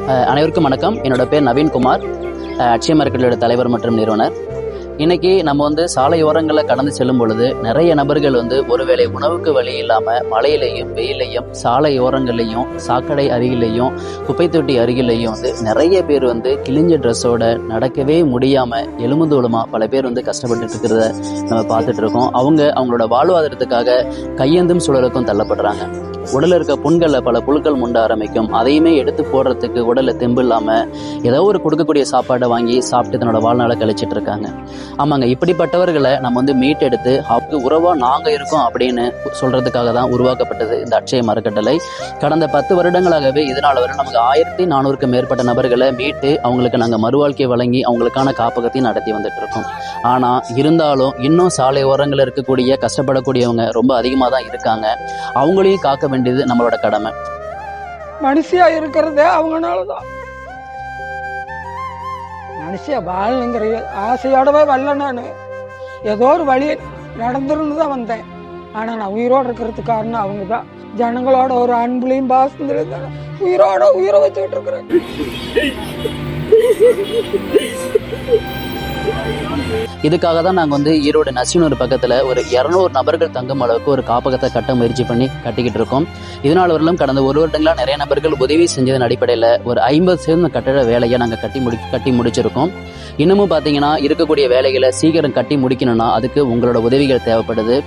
அனைவருக்கும் வணக்கம். என்னோட பேர் நவீன்குமார், அட்சய மார்க்கெட்டோட தலைவர் மற்றும் நிறுவனர். இன்னைக்கு நம்ம சாலையோரங்களில் கடந்து செல்லும் பொழுது நிறைய நபர்கள் ஒருவேளை உணவுக்கு வழி இல்லாமல் மழையிலையும் வெயிலையும் சாலையோரங்கள்லையும் சாக்கடை அருகிலையும் குப்பை தொட்டி அருகிலையும் நிறைய பேர் கிழிஞ்ச ட்ரெஸ்ஸோட நடக்கவே முடியாமல் எலும்புதோலுமாக பல பேர் கஷ்டப்பட்டு இருக்கிறத நம்ம பார்த்துட்டு இருக்கோம். அவங்களோட வாழ்வாதாரத்துக்காக கையேந்தும் சூழலுக்கும் தள்ளப்படுறாங்க. உடலில் இருக்க புண்களில் பல புழுக்கள் முண்ட ஆரம்பிக்கும். அதையுமே எடுத்து போடுறதுக்கு உடலில் தெம்பு இல்லாமல் ஏதோ ஒரு கொடுக்கக்கூடிய சாப்பாடை வாங்கி சாப்பிட்டு தன்னோட வாழ்நாளை கழிச்சிட்டு இருக்காங்க. ஆமாங்க, இப்படிப்பட்டவர்களை நம்ம மீட்டெடுத்து அவங்க உறவாக நாங்கள் இருக்கோம் அப்படின்னு சொல்கிறதுக்காக தான் உருவாக்கப்பட்டது இந்த அட்சய மரக்கட்டளை. கடந்த 10 வருடங்களாகவே இதனால் வரை நமக்கு 1400க்கும் மேற்பட்ட நபர்களை மீட்டு அவங்களுக்கு நாங்கள் மறுவாழ்க்கை வழங்கி அவங்களுக்கான காப்பகத்தையும் நடத்தி வந்துட்டு இருக்கோம். ஆனால் இருந்தாலும் இன்னும் சாலை ஓரங்களில் இருக்கக்கூடிய கஷ்டப்படக்கூடியவங்க ரொம்ப அதிகமாக தான் இருக்காங்க. அவங்களையும் காக்க வேண்டியது நம்மளோட கடமை. மனுஷியா இருக்கிறதே அவங்கனாலதான். மனுஷியா வாழணுங்கிற ஆசையோடவே வரல. நான் ஏதோ ஒரு வழி நடந்துருந்து தான் வந்தேன். ஆனா நான் உயிரோடு இருக்கிறதுக்கு காரணம் அவங்க தான். ஜனங்களோட ஒரு அன்புலையும் பாசத்திலையும் உயிரோட உயிரை வச்சுக்கிட்டு இருக்கிறேன். இதுக்காக தான் நாங்கள் ஈரோடு நசினூர் பக்கத்தில் ஒரு 200 நபர்கள் தங்கும் அளவுக்கு ஒரு காப்பகத்தை கட்ட முயற்சி பண்ணி கட்டிக்கிட்டு இருக்கோம். இதனால் வரலும் கடந்த 1 வருடங்களாக நிறைய நபர்கள் உதவி செஞ்சதன் அடிப்படையில் ஒரு 50% கட்டட வேலையை நாங்கள் கட்டி முடிச்சிருக்கோம். இன்னமும் பார்த்தீங்கன்னா இருக்கக்கூடிய வேலைகளை சீக்கிரம் கட்டி முடிக்கணும்னா அதுக்கு உங்களோட உதவிகள் தேவைப்படுது.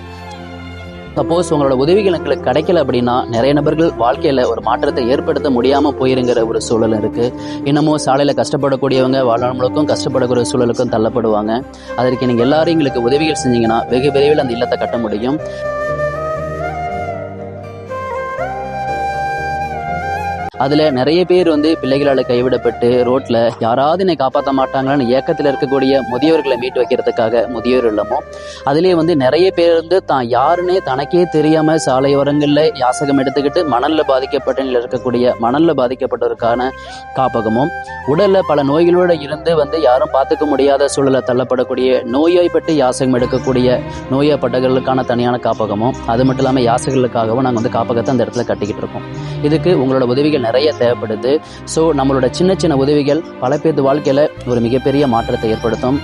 சப்போஸ் உங்களோட உதவிகள் எங்களுக்கு கிடைக்கல அப்படின்னா நிறைய நபர்கள் வாழ்க்கையில ஒரு மாற்றத்தை ஏற்படுத்த முடியாம போயிருங்கிற ஒரு சூழல் இருக்கு. இன்னமும் சாலையில கஷ்டப்படக்கூடியவங்க வாழ்நாள் முழுக்கும் கஷ்டப்படக்கூடிய சூழலுக்கும் தள்ளப்படுவாங்க. அதற்கு நீங்க எல்லாரும் எங்களுக்கு உதவிகள் செஞ்சீங்கன்னா வெகு விரைவில் அந்த இல்லத்தை கட்ட முடியும். அதில் நிறைய பேர் பிள்ளைகளால் கைவிடப்பட்டு ரோட்டில் யாராவது என்னை காப்பாற்ற மாட்டாங்களான்னு ஏக்கத்தில் இருக்கக்கூடிய முதியோர்களை மீட்டு வைக்கிறதுக்காக முதியோர் இல்லமோ அதிலே நிறைய பேர் தான் யாருன்னே தனக்கே தெரியாமல் சாலையோரங்களில் யாசகம் எடுத்துக்கிட்டு மணலில் பாதிக்கப்பட்ட இருக்கக்கூடிய மணலில் பாதிக்கப்பட்டவருக்கான காப்பகமும், உடலில் பல நோய்களோடு இருந்து யாரும் பார்த்துக்க முடியாத சூழலை தள்ளப்படக்கூடிய நோயாய்ப்பட்டு யாசகம் எடுக்கக்கூடிய நோயாப்பட்டவர்களுக்கான தனியான காப்பகமும், அது மட்டும் இல்லாமல் யாசகர்களுக்காகவும் நாங்கள் காப்பகத்தை அந்த இடத்துல கட்டிக்கிட்டு இருக்கோம். இதுக்கு உங்களோட உதவிகள் நிறைய தேவைப்படுது. ஸோ நம்மளோட சின்ன சின்ன உதவிகள் பல பேர் வாழ்க்கையில் ஒரு மிகப்பெரிய மாற்றத்தை ஏற்படுத்தும்.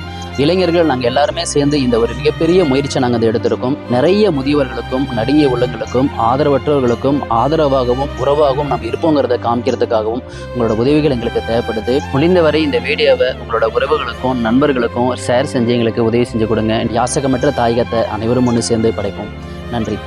இளைஞர்கள் நாங்கள் எல்லாருமே சேர்ந்து இந்த ஒரு மிகப்பெரிய முயற்சியை நாங்கள் அதை எடுத்திருக்கோம். நிறைய முதியவர்களுக்கும் நடுங்கிய உள்ளங்களுக்கும் ஆதரவற்றவர்களுக்கும் ஆதரவாகவும் உறவாகவும் நாம் இருப்போங்கிறத காமிக்கிறதுக்காகவும் உங்களோட உதவிகள் எங்களுக்கு தேவைப்படுது. முடிந்தவரை இந்த வீடியோவை உங்களோட உறவுகளுக்கும் நண்பர்களுக்கும் ஷேர் செஞ்சு எங்களுக்கு உதவி செஞ்சு கொடுங்க. யாசகமற்ற தாயகத்தை அனைவரும் ஒன்று சேர்ந்து படைப்போம். நன்றி.